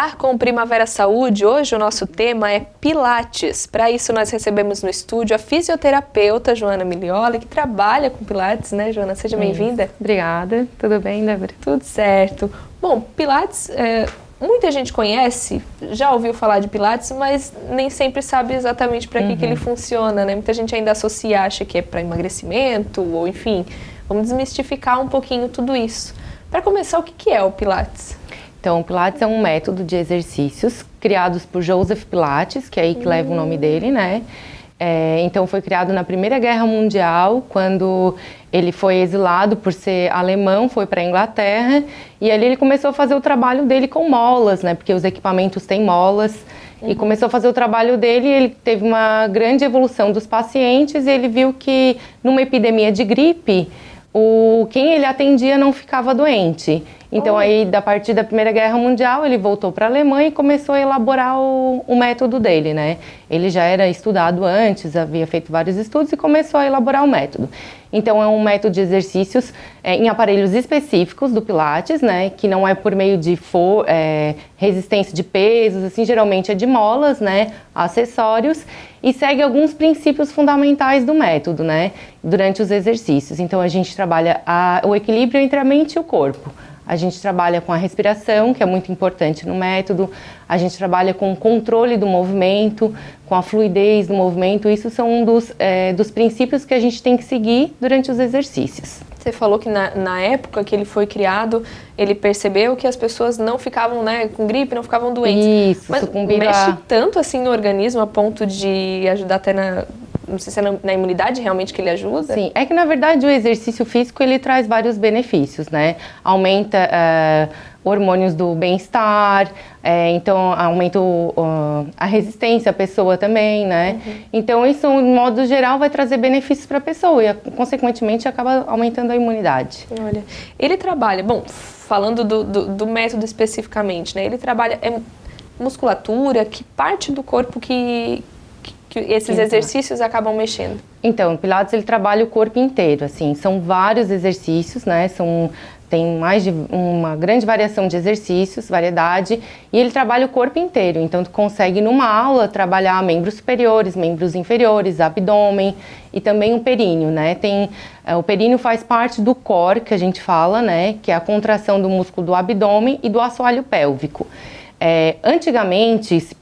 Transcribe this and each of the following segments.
Cuidar com Primavera Saúde, hoje o nosso tema é Pilates. Para isso nós recebemos no estúdio a fisioterapeuta Joana Milioli, que trabalha com Pilates, né, Joana? Seja bem-vinda. Obrigada. Tudo bem, Débora? Tudo certo. Bom, Pilates, muita gente conhece, já ouviu falar de Pilates, mas nem sempre sabe exatamente para que ele funciona, né? Muita gente ainda associa, acha que é para emagrecimento, ou enfim, vamos desmistificar um pouquinho tudo isso. Para começar, o que é o Pilates? Então, o Pilates é um método de exercícios criados por Joseph Pilates, que é aí que leva o nome dele, né? Então, foi criado na Primeira Guerra Mundial, quando ele foi exilado por ser alemão, foi para a Inglaterra, e ali ele começou a fazer o trabalho dele com molas, né? Porque os equipamentos têm molas, e começou a fazer o trabalho dele, e ele teve uma grande evolução dos pacientes, e ele viu que numa epidemia de gripe, quem ele atendia não ficava doente. Então, aí, a partir da Primeira Guerra Mundial, ele voltou para a Alemanha e começou a elaborar o método dele, né? Ele já era estudado antes, havia feito vários estudos e começou a elaborar o método. Então, é um método de exercícios em aparelhos específicos do Pilates, né? Que não é por meio de resistência de pesos, assim, geralmente é de molas, né? Acessórios, e segue alguns princípios fundamentais do método, né? Durante os exercícios. Então, a gente trabalha o equilíbrio entre a mente e o corpo. A gente trabalha com a respiração, que é muito importante no método. A gente trabalha com o controle do movimento, com a fluidez do movimento. Isso são um dos princípios que a gente tem que seguir durante os exercícios. Você falou que na época que ele foi criado, ele percebeu que as pessoas não ficavam, né, com gripe, não ficavam doentes. Isso, mas mexe tanto assim no organismo a ponto de ajudar até não sei se é na imunidade realmente que ele ajuda? Sim, é que na verdade o exercício físico ele traz vários benefícios, né? Aumenta hormônios do bem-estar, então aumenta a resistência à pessoa também, né? Então isso, de modo geral, vai trazer benefícios para a pessoa e, consequentemente, acaba aumentando a imunidade. Olha, ele trabalha, bom, falando do método especificamente, né? Ele trabalha musculatura, que parte do corpo que esses exercícios acabam mexendo? Então, o Pilates ele trabalha o corpo inteiro, assim, são vários exercícios, né, tem mais de uma grande variação de exercícios, variedade, e ele trabalha o corpo inteiro, então tu consegue numa aula trabalhar membros superiores, membros inferiores, abdômen e também o períneo, né, o períneo faz parte do core que a gente fala, né, que é a contração do músculo do abdômen e do assoalho pélvico. Antigamente se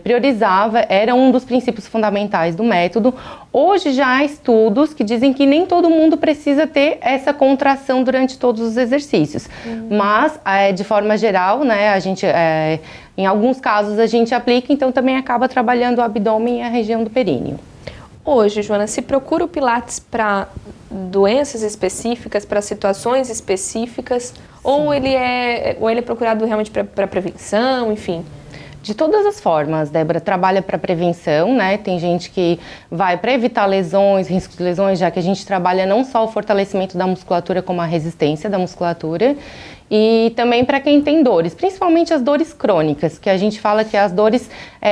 priorizava, era um dos princípios fundamentais do método. Hoje já há estudos que dizem que nem todo mundo precisa ter essa contração durante todos os exercícios, mas de forma geral, né, a gente, em alguns casos a gente aplica, então também acaba trabalhando o abdômen e a região do períneo. Hoje, Joana, se procura o Pilates para doenças específicas, para situações específicas, ou ele é procurado realmente para prevenção, enfim? De todas as formas, Débora, trabalha para prevenção, né? Tem gente que vai para evitar lesões, riscos de lesões, já que a gente trabalha não só o fortalecimento da musculatura, como a resistência da musculatura, e também para quem tem dores, principalmente as dores crônicas, que a gente fala que é as dores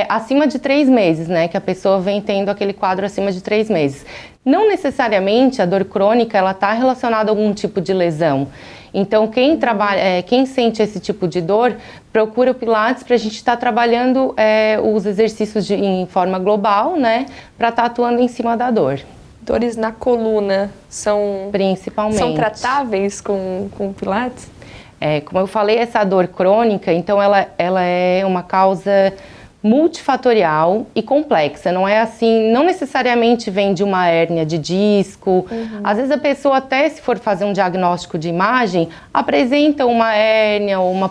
acima de 3 meses, né? Que a pessoa vem tendo aquele quadro acima de 3 meses. Não necessariamente a dor crônica ela está relacionada a algum tipo de lesão. Então, quem sente esse tipo de dor, procura o Pilates para a gente estar trabalhando os exercícios em forma global, né? Para estar atuando em cima da dor. Dores na coluna são tratáveis com o Pilates? Como eu falei, essa dor crônica, então ela é uma causa multifatorial e complexa, não é assim, não necessariamente vem de uma hérnia de disco, às vezes a pessoa até se for fazer um diagnóstico de imagem, apresenta uma hérnia ou uma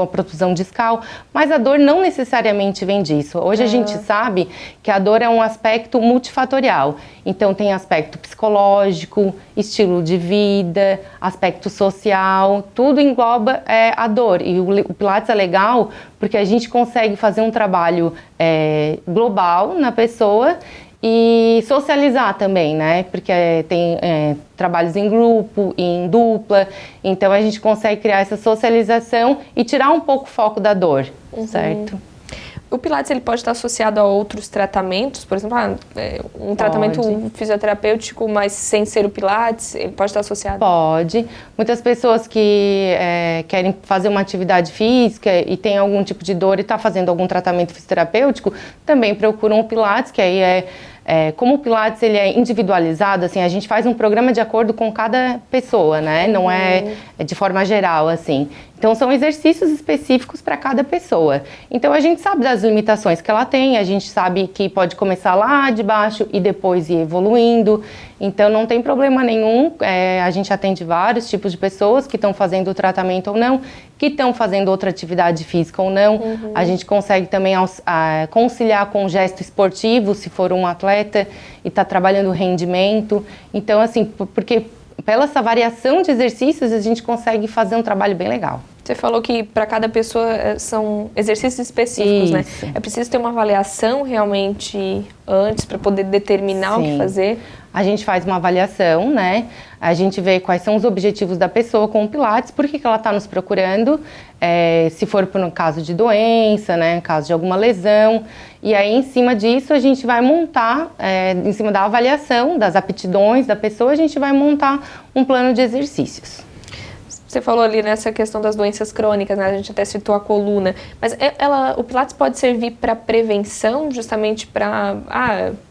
protusão discal, mas a dor não necessariamente vem disso. Hoje a gente sabe que a dor é um aspecto multifatorial, então tem aspecto psicológico, estilo de vida, aspecto social, tudo engloba a dor, e o Pilates é legal porque a gente consegue fazer um trabalho global na pessoa e socializar também, né? Porque tem trabalhos em grupo, em dupla, então a gente consegue criar essa socialização e tirar um pouco o foco da dor, certo? O Pilates ele pode estar associado a outros tratamentos, por exemplo, um tratamento fisioterapêutico, mas sem ser o Pilates, ele pode estar associado? Pode. Muitas pessoas que querem fazer uma atividade física e tem algum tipo de dor e está fazendo algum tratamento fisioterapêutico, também procuram o Pilates, que aí como o Pilates ele é individualizado, assim, a gente faz um programa de acordo com cada pessoa, né? Não é de forma geral, assim. Então, são exercícios específicos para cada pessoa. Então, a gente sabe das limitações que ela tem, a gente sabe que pode começar lá de baixo e depois ir evoluindo. Então, não tem problema nenhum. A gente atende vários tipos de pessoas que estão fazendo o tratamento ou não, que estão fazendo outra atividade física ou não. A gente consegue também conciliar com o gesto esportivo, se for um atleta e está trabalhando rendimento. Então, assim, porque pela essa variação de exercícios, a gente consegue fazer um trabalho bem legal. Você falou que para cada pessoa são exercícios específicos, né? É preciso ter uma avaliação realmente antes para poder determinar o que fazer? A gente faz uma avaliação, né? A gente vê quais são os objetivos da pessoa com o Pilates, por que ela está nos procurando, se for por um caso de doença, né? Caso de alguma lesão. E aí, em cima disso, a gente vai montar, em cima da avaliação, das aptidões da pessoa, a gente vai montar um plano de exercícios. Você falou ali nessa questão das doenças crônicas, né? A gente até citou a coluna, mas o Pilates pode servir para prevenção, justamente para,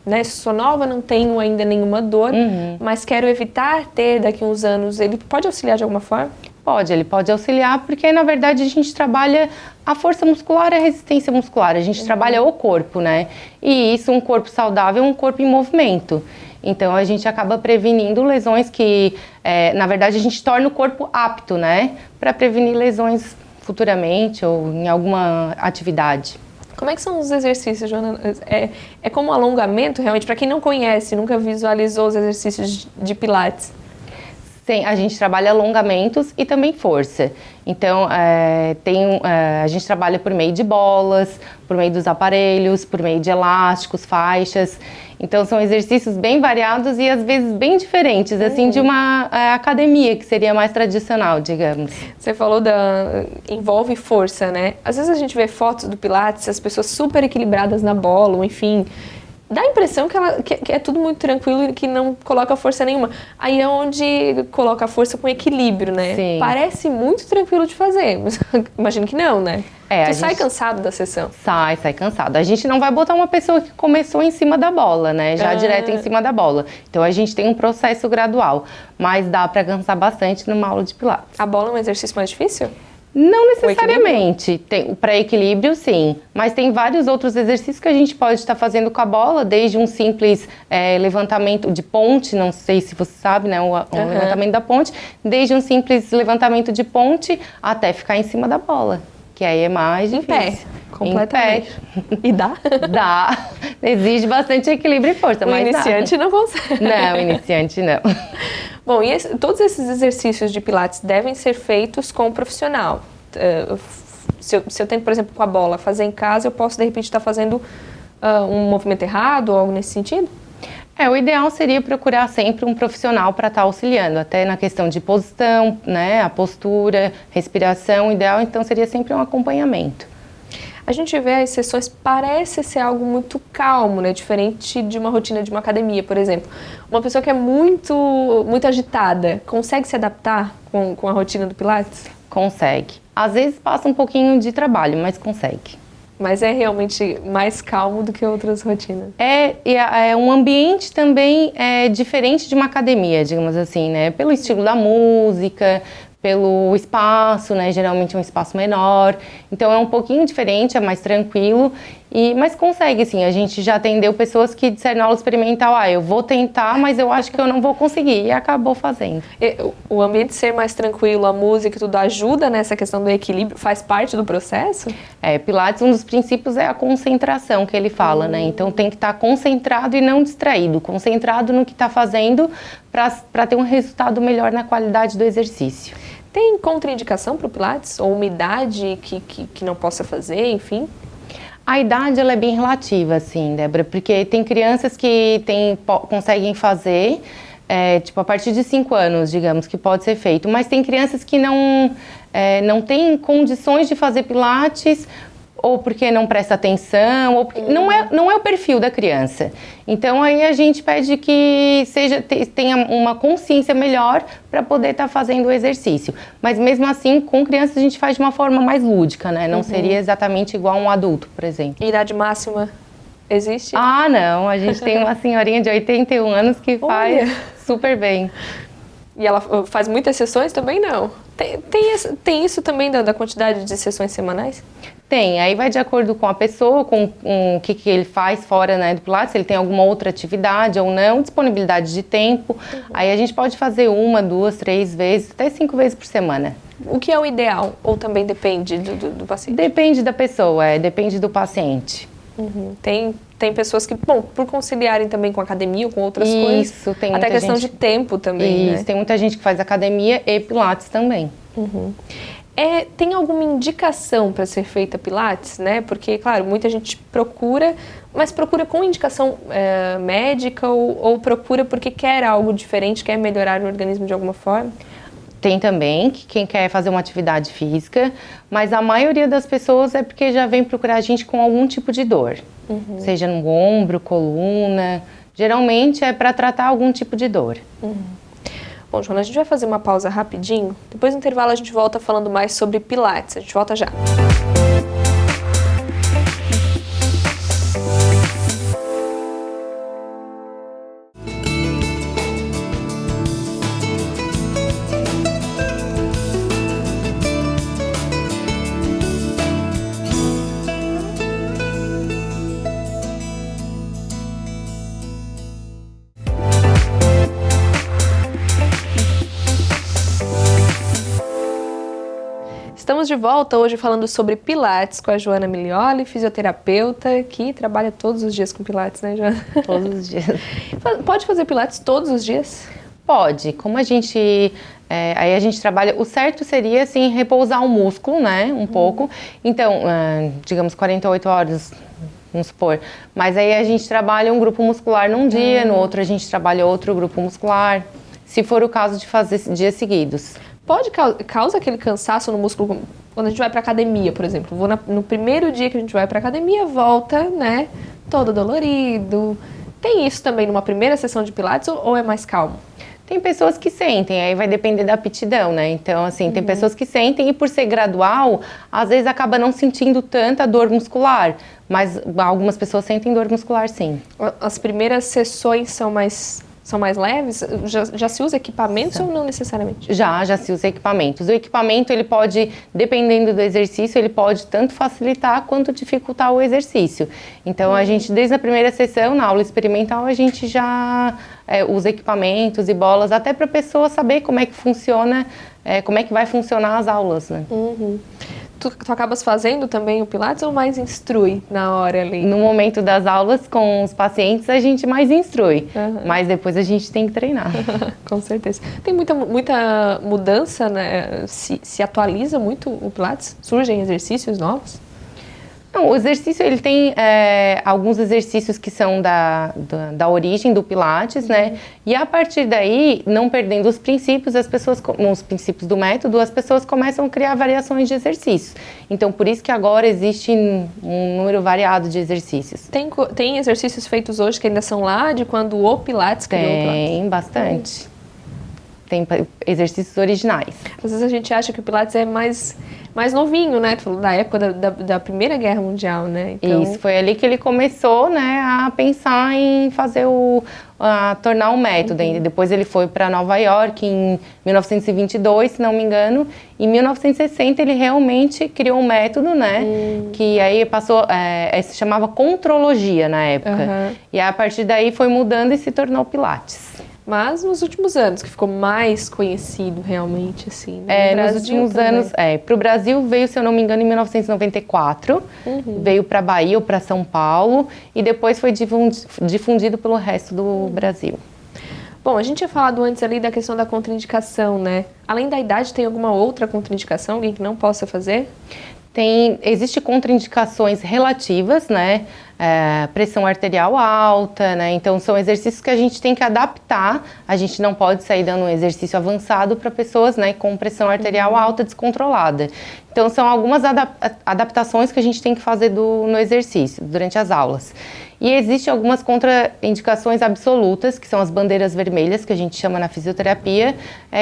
né, sou nova, não tenho ainda nenhuma dor, mas quero evitar ter daqui a uns anos. Ele pode auxiliar de alguma forma? Pode, ele pode auxiliar, porque na verdade a gente trabalha a força muscular e a resistência muscular, a gente trabalha o corpo, né? E isso, um corpo saudável é um corpo em movimento. Então, a gente acaba prevenindo lesões que, na verdade, a gente torna o corpo apto, né? Para prevenir lesões futuramente ou em alguma atividade. Como é que são os exercícios, Joana? É como um alongamento, realmente? Para quem não conhece, nunca visualizou os exercícios de Pilates? Sim, a gente trabalha alongamentos e também força. Então, a gente trabalha por meio de bolas, por meio dos aparelhos, por meio de elásticos, faixas. Então, são exercícios bem variados e, às vezes, bem diferentes, assim, de uma academia, que seria mais tradicional, digamos. Você falou envolve força, né? Às vezes a gente vê fotos do Pilates, as pessoas super equilibradas na bola, ou enfim... Dá a impressão que é tudo muito tranquilo e que não coloca força nenhuma. Aí é onde coloca a força com equilíbrio, né? Sim. Parece muito tranquilo de fazer, mas imagino que não, né? Você sai cansado da sessão. Sai cansado. A gente não vai botar uma pessoa que começou em cima da bola, né? Já direto em cima da bola. Então, a gente tem um processo gradual. Mas dá pra cansar bastante numa aula de Pilates. A bola é um exercício mais difícil? Não necessariamente. O pré-equilíbrio, sim. Mas tem vários outros exercícios que a gente pode estar fazendo com a bola, desde um simples levantamento de ponte, não sei se você sabe, né? O levantamento da ponte, desde um simples levantamento de ponte até ficar em cima da bola, que aí é mais difícil. Em pé, completamente. Em pé. E dá? Dá. Exige bastante equilíbrio e força, mas iniciante não consegue. Não, iniciante não. Bom, e todos esses exercícios de Pilates devem ser feitos com um profissional. Se eu tento, por exemplo, com a bola, fazer em casa, eu posso, de repente, estar fazendo um movimento errado ou algo nesse sentido? O ideal seria procurar sempre um profissional para estar auxiliando, até na questão de posição, né, a postura, respiração, o ideal então seria sempre um acompanhamento. A gente vê as sessões, parece ser algo muito calmo, né? Diferente de uma rotina de uma academia, por exemplo. Uma pessoa que é muito agitada, consegue se adaptar com a rotina do Pilates? Consegue. Às vezes passa um pouquinho de trabalho, mas consegue. Mas é realmente mais calmo do que outras rotinas? Um ambiente também diferente de uma academia, digamos assim, né? Pelo estilo da música, pelo espaço, né? Geralmente é um espaço menor, então é um pouquinho diferente, é mais tranquilo, mas consegue, sim. A gente já atendeu pessoas que disseram na aula experimental, eu vou tentar, mas eu acho que eu não vou conseguir, e acabou fazendo. O ambiente ser mais tranquilo, a música e tudo ajuda nessa questão do equilíbrio, faz parte do processo? Pilates, um dos princípios é a concentração que ele fala, né? Então tem que estar concentrado e não distraído, concentrado no que está fazendo para ter um resultado melhor na qualidade do exercício. Tem contraindicação para o Pilates? Ou uma idade que não possa fazer, enfim? A idade ela é bem relativa, assim, Débora, porque tem crianças que conseguem fazer, a partir de 5 anos, digamos, que pode ser feito, mas tem crianças que não têm condições de fazer Pilates ou porque não presta atenção, ou porque não é o perfil da criança. Então aí a gente pede que tenha uma consciência melhor para poder estar fazendo o exercício. Mas mesmo assim, com crianças a gente faz de uma forma mais lúdica, né? Não seria exatamente igual a um adulto, por exemplo. E idade máxima existe? Ah, não. A gente tem uma senhorinha de 81 anos que faz super bem. E ela faz muitas sessões também? Não. Tem isso também da quantidade de sessões semanais? Tem, aí vai de acordo com a pessoa, com o que ele faz fora, né, do Pilates, se ele tem alguma outra atividade ou não, disponibilidade de tempo. Aí a gente pode fazer 1, 2, 3 vezes, até 5 vezes por semana. O que é o ideal? Ou também depende do paciente? Depende da pessoa, depende do paciente. Tem pessoas que, bom, por conciliarem também com a academia ou com outras coisas. Isso, tem muita gente. Até questão de tempo também, Isso, né? Tem muita gente que faz academia e Pilates também. Tem alguma indicação para ser feita Pilates, né? Porque, claro, muita gente procura, mas procura com indicação médica ou procura porque quer algo diferente, quer melhorar o organismo de alguma forma? Tem também quem quer fazer uma atividade física, mas a maioria das pessoas é porque já vem procurar a gente com algum tipo de dor. Seja no ombro, coluna, geralmente é para tratar algum tipo de dor. Bom, Joana, a gente vai fazer uma pausa rapidinho, depois do intervalo a gente volta falando mais sobre Pilates, a gente volta já. Estamos de volta hoje falando sobre Pilates com a Joana Milioli, fisioterapeuta, que trabalha todos os dias com Pilates, né, Joana? Todos os dias. Pode fazer Pilates todos os dias? Pode. Como a gente... aí a gente trabalha... O certo seria, assim, repousar o músculo, né? Um pouco. Então, digamos, 48 horas... Vamos supor. Mas aí a gente trabalha um grupo muscular num dia, no outro a gente trabalha outro grupo muscular. Se for o caso de fazer dias seguidos. Pode causar aquele cansaço no músculo quando a gente vai pra academia, por exemplo. No primeiro dia que a gente vai pra academia, volta, né? Todo dolorido. Tem isso também numa primeira sessão de Pilates ou é mais calmo? Tem pessoas que sentem, aí vai depender da aptidão, né? Então, assim, tem pessoas que sentem e por ser gradual, às vezes acaba não sentindo tanta dor muscular. Mas algumas pessoas sentem dor muscular, sim. As primeiras sessões são mais leves? Já se usa equipamentos ou não necessariamente? Já se usa equipamentos. O equipamento, ele pode, dependendo do exercício, ele pode tanto facilitar quanto dificultar o exercício. Então, a gente, desde a primeira sessão, na aula experimental, a gente já usa equipamentos e bolas, até para a pessoa saber como é que funciona, como é que vai funcionar as aulas, né? Tu acabas fazendo também o Pilates ou mais instrui na hora ali? No momento das aulas com os pacientes a gente mais instrui, mas depois a gente tem que treinar. Com certeza. Tem muita mudança, né? Se atualiza muito o Pilates? Surgem exercícios novos? Não, o exercício, ele tem alguns exercícios que são da origem do Pilates, né? E a partir daí, não perdendo os princípios, os princípios do método, as pessoas começam a criar variações de exercícios. Então, por isso que agora existe um número variado de exercícios. Tem exercícios feitos hoje que ainda são lá de quando o Pilates criou o Pilates? Tem, bastante. Tem exercícios originais. Às vezes a gente acha que o Pilates é mais novinho, né? Da época da Primeira Guerra Mundial, né? Então... Isso, foi ali que ele começou, né, a pensar em fazer tornar um método. Depois ele foi para Nova York em 1922, se não me engano. Em 1960 ele realmente criou um método, né? Que aí passou, se chamava contrologia na época. E a partir daí foi mudando e se tornou Pilates. Mas nos últimos anos, que ficou mais conhecido realmente, assim, né? Nos últimos anos, para o Brasil veio, se eu não me engano, em 1994, veio para Bahia ou para São Paulo, e depois foi difundido pelo resto do Brasil. Bom, a gente tinha falado antes ali da questão da contraindicação, né? Além da idade, tem alguma outra contraindicação, alguém que não possa fazer? Existe contraindicações relativas, né? Pressão arterial alta, né? Então são exercícios que a gente tem que adaptar. A gente não pode sair dando um exercício avançado para pessoas, né, com pressão arterial alta descontrolada. Então são algumas adaptações que a gente tem que fazer no exercício, durante as aulas. E existem algumas contraindicações absolutas, que são as bandeiras vermelhas, que a gente chama na fisioterapia,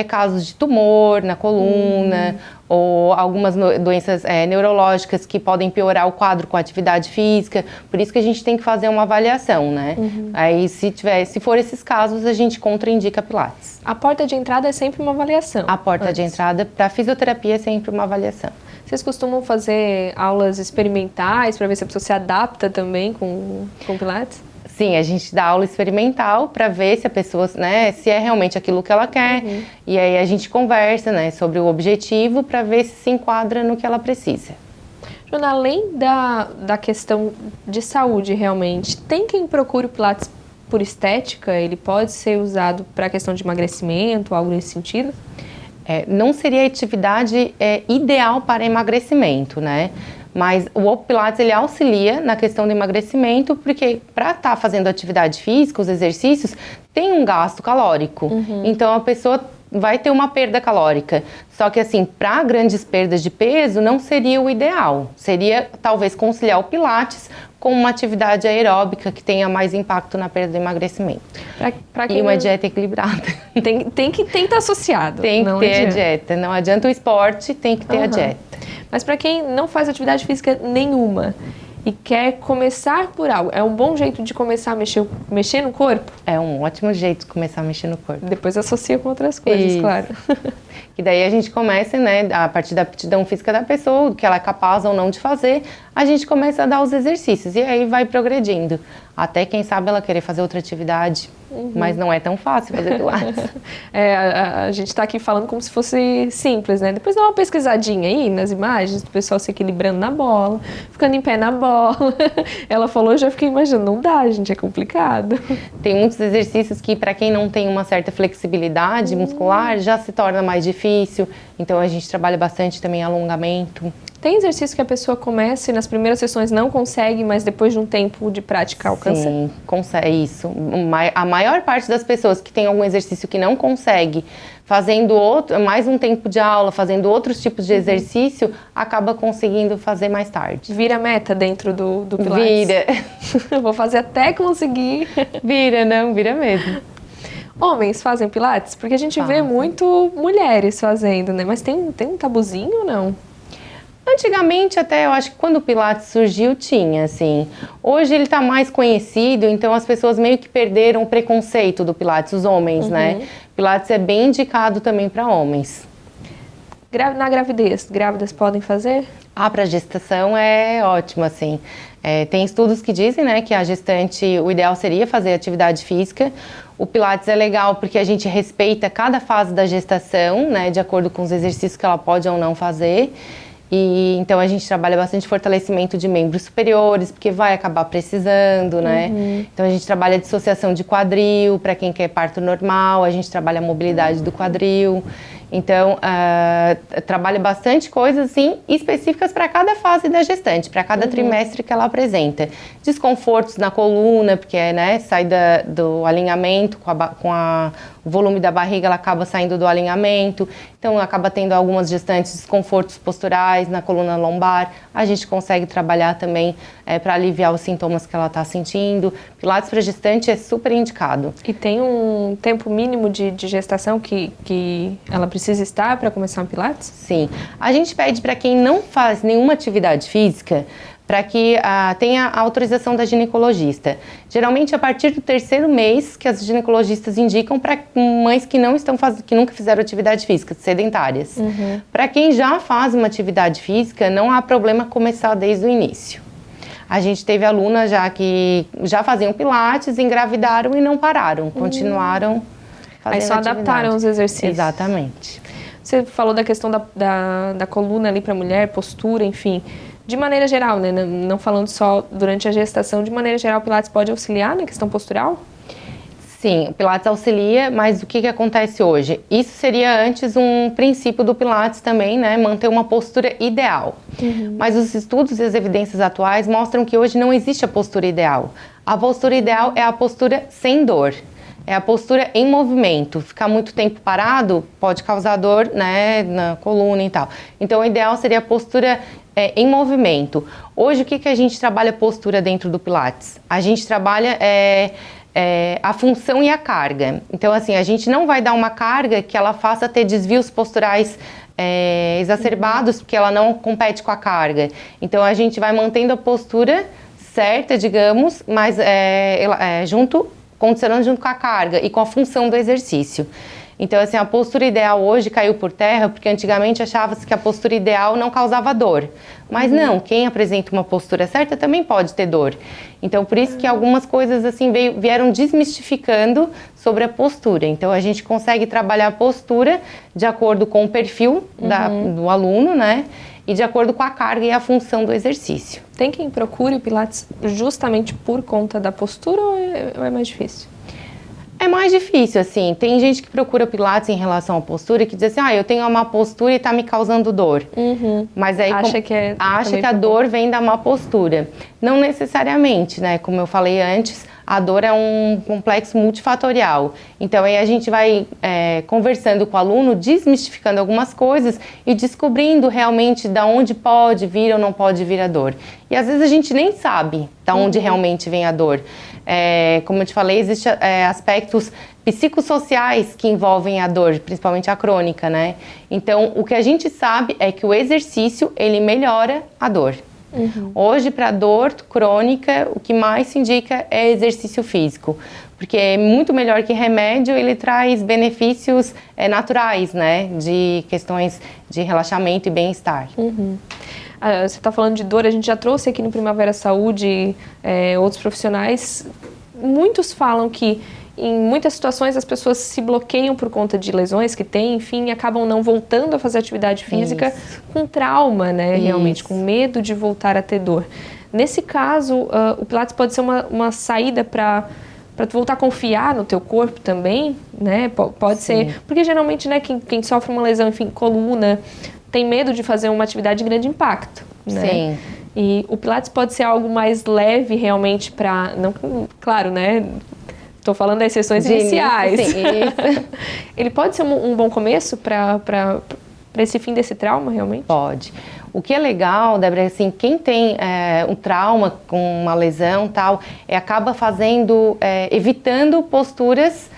casos de tumor na coluna, ou algumas doenças neurológicas que podem piorar o quadro com a atividade física. Por isso que a gente tem que fazer uma avaliação, né? Aí, se for esses casos, a gente contraindica Pilates. A porta de entrada é sempre uma avaliação? A porta de entrada para a fisioterapia é sempre uma avaliação. Vocês costumam fazer aulas experimentais para ver se a pessoa se adapta também com Pilates? Sim, a gente dá aula experimental para ver se a pessoa, né, se é realmente aquilo que ela quer. E aí a gente conversa, né, sobre o objetivo para ver se enquadra no que ela precisa. Joana, além da questão de saúde realmente, tem quem procure o Pilates por estética? Ele pode ser usado para a questão de emagrecimento, algo nesse sentido? Não seria a atividade ideal para emagrecimento, né? Mas o Pilates, ele auxilia na questão do emagrecimento, porque para estar fazendo atividade física, os exercícios, tem um gasto calórico. Então, a pessoa vai ter uma perda calórica. Só que, assim, para grandes perdas de peso, não seria o ideal. Seria, talvez, conciliar o Pilates com uma atividade aeróbica que tenha mais impacto na perda do emagrecimento. E uma dieta equilibrada. Tem que estar associado. Tem que ter a dieta. Não adianta o esporte, tem que ter a dieta. Mas para quem não faz atividade física nenhuma e quer começar por algo, é um bom jeito de começar a mexer no corpo? É um ótimo jeito de começar a mexer no corpo. Depois associa com outras coisas, claro. E daí a gente começa, né, a partir da aptidão física da pessoa, do que ela é capaz ou não de fazer, a gente começa a dar os exercícios e aí vai progredindo. Até, quem sabe, ela querer fazer outra atividade, mas não é tão fácil fazer Pilates. A gente está aqui falando como se fosse simples, né? Depois dá uma pesquisadinha aí nas imagens do pessoal se equilibrando na bola, ficando em pé na bola. Ela falou, eu já fiquei imaginando, não dá, gente, é complicado. Tem muitos exercícios que, para quem não tem uma certa flexibilidade muscular, já se torna mais difícil. Então, a gente trabalha bastante também alongamento. Tem exercício que a pessoa começa e nas primeiras sessões não consegue, mas depois de um tempo de prática alcança? Sim, consegue isso. A maior parte das pessoas que tem algum exercício que não consegue, fazendo mais um tempo de aula, fazendo outros tipos de exercício, acaba conseguindo fazer mais tarde. Vira meta dentro do Pilates? Vira. Vou fazer até conseguir. Vira mesmo. Homens fazem Pilates? Porque a gente vê muito mulheres fazendo, né? Mas tem um tabuzinho ou não? Antigamente, até eu acho que quando o Pilates surgiu, tinha, assim. Hoje ele tá mais conhecido, então as pessoas meio que perderam o preconceito do Pilates, os homens, né? Pilates é bem indicado também para homens. Na gravidez, grávidas podem fazer? Para gestação é ótimo, assim. Tem estudos que dizem, né, que a gestante, o ideal seria fazer atividade física. O Pilates é legal porque a gente respeita cada fase da gestação, né, de acordo com os exercícios que ela pode ou não fazer. E então a gente trabalha bastante fortalecimento de membros superiores, porque vai acabar precisando, né? Então a gente trabalha dissociação de quadril, para quem quer parto normal, a gente trabalha a mobilidade do quadril. Então, trabalha bastante coisas, assim, específicas para cada fase da gestante, para cada trimestre que ela apresenta. Desconfortos na coluna, porque, né, sai do alinhamento, com o volume da barriga, ela acaba saindo do alinhamento. Então, acaba tendo algumas gestantes desconfortos posturais na coluna lombar. A gente consegue trabalhar também para aliviar os sintomas que ela está sentindo. Pilates para gestante é super indicado. E tem um tempo mínimo de gestação que ela precisa estar para começar um Pilates? Sim. A gente pede para quem não faz nenhuma atividade física para que tenha a autorização da ginecologista. Geralmente, a partir do 3º mês que as ginecologistas indicam para mães que que nunca fizeram atividade física, sedentárias. Para quem já faz uma atividade física, não há problema começar desde o início. A gente teve alunas que já faziam Pilates, engravidaram e não pararam, continuaram fazendo. Aí só adaptaram os exercícios. Exatamente. Você falou da questão da coluna ali para a mulher, postura, enfim. De maneira geral, né? Não falando só durante a gestação, de maneira geral, o Pilates pode auxiliar na questão postural? Sim, o Pilates auxilia, mas o que acontece hoje? Isso seria antes um princípio do Pilates também, né? Manter uma postura ideal. Mas os estudos e as evidências atuais mostram que hoje não existe a postura ideal. A postura ideal é a postura sem dor. É a postura em movimento. Ficar muito tempo parado pode causar dor, né, na coluna e tal. Então, o ideal seria a postura em movimento. Hoje, o que a gente trabalha postura dentro do Pilates? A gente trabalha a função e a carga. Então, assim, a gente não vai dar uma carga que ela faça ter desvios posturais exacerbados, porque ela não compete com a carga. Então, a gente vai mantendo a postura certa, digamos, mas condicionando junto com a carga e com a função do exercício. Então, assim, a postura ideal hoje caiu por terra, porque antigamente achava-se que a postura ideal não causava dor. Mas não, quem apresenta uma postura certa também pode ter dor. Então, por isso que algumas coisas, assim, vieram desmistificando sobre a postura. Então, a gente consegue trabalhar a postura de acordo com o perfil do aluno, né? E de acordo com a carga e a função do exercício. Tem quem procure o Pilates justamente por conta da postura ou é mais difícil? É mais difícil, assim. Tem gente que procura Pilates em relação à postura e que diz assim, eu tenho uma má postura e tá me causando dor. Mas aí acha que a dor vem da má postura. Não necessariamente, né? Como eu falei antes, a dor é um complexo multifatorial. Então, aí a gente vai conversando com o aluno, desmistificando algumas coisas e descobrindo realmente da onde pode vir ou não pode vir a dor. E às vezes a gente nem sabe da onde realmente vem a dor. Como eu te falei, existem aspectos psicossociais que envolvem a dor, principalmente a crônica, né? Então, o que a gente sabe é que o exercício, ele melhora a dor. Hoje, para dor crônica, o que mais se indica é exercício físico, porque é muito melhor que remédio, ele traz benefícios naturais, né, de questões de relaxamento e bem-estar. Você está falando de dor, a gente já trouxe aqui no Primavera Saúde outros profissionais. Muitos falam que em muitas situações as pessoas se bloqueiam por conta de lesões que têm, enfim, acabam não voltando a fazer atividade física com trauma, né? Realmente, com medo de voltar a ter dor. Nesse caso, o Pilates pode ser uma saída para tu voltar a confiar no teu corpo também, né? Pode ser, porque geralmente, né, quem sofre uma lesão, enfim, coluna, tem medo de fazer uma atividade de grande impacto, né? Sim. E o Pilates pode ser algo mais leve realmente para, não, claro, né? Estou falando das sessões iniciais. Sim, isso. Ele pode ser um bom começo para esse fim desse trauma, realmente? Pode. O que é legal, Débora, assim, quem tem um trauma com uma lesão tal, acaba evitando posturas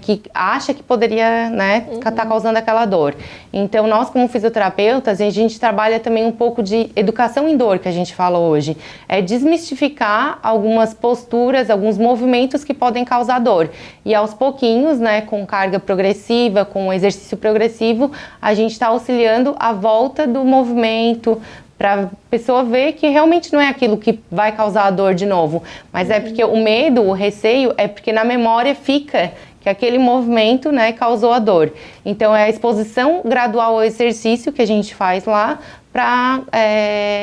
que acha que poderia, né, tá causando aquela dor. Então, nós como fisioterapeutas, a gente trabalha também um pouco de educação em dor, que a gente fala hoje. É desmistificar algumas posturas, alguns movimentos que podem causar dor. E aos pouquinhos, né, com carga progressiva, com exercício progressivo, a gente está auxiliando a volta do movimento, para a pessoa ver que realmente não é aquilo que vai causar a dor de novo, mas é porque o medo, o receio, é porque na memória fica que aquele movimento, né, causou a dor. Então, é a exposição gradual ao exercício que a gente faz lá para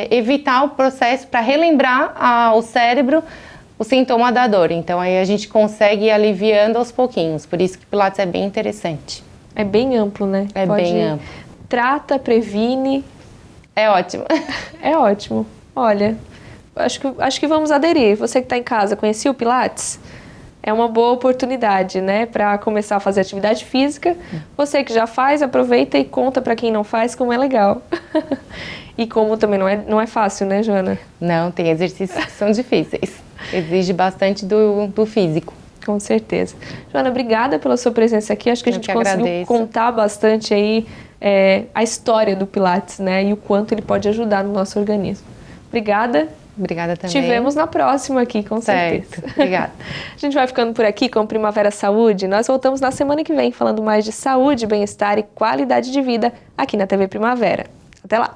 evitar o processo, para relembrar ao cérebro o sintoma da dor. Então, aí a gente consegue ir aliviando aos pouquinhos. Por isso que o Pilates é bem interessante. É bem amplo, né? Bem amplo. Trata, previne. É ótimo. É ótimo. Olha, acho que vamos aderir. Você que está em casa, conhecia o Pilates? É uma boa oportunidade, né, para começar a fazer atividade física. Você que já faz, aproveita e conta para quem não faz como é legal. E como também não é fácil, né, Joana? Não, tem exercícios que são difíceis. Exige bastante do físico. Com certeza. Joana, obrigada pela sua presença aqui. Acho que a gente conseguiu contar bastante aí a história do Pilates, né? E o quanto ele pode ajudar no nosso organismo. Obrigada. Obrigada também. Te vemos na próxima aqui, com certeza. Obrigada. A gente vai ficando por aqui com o Primavera Saúde. Nós voltamos na semana que vem falando mais de saúde, bem-estar e qualidade de vida aqui na TV Primavera. Até lá!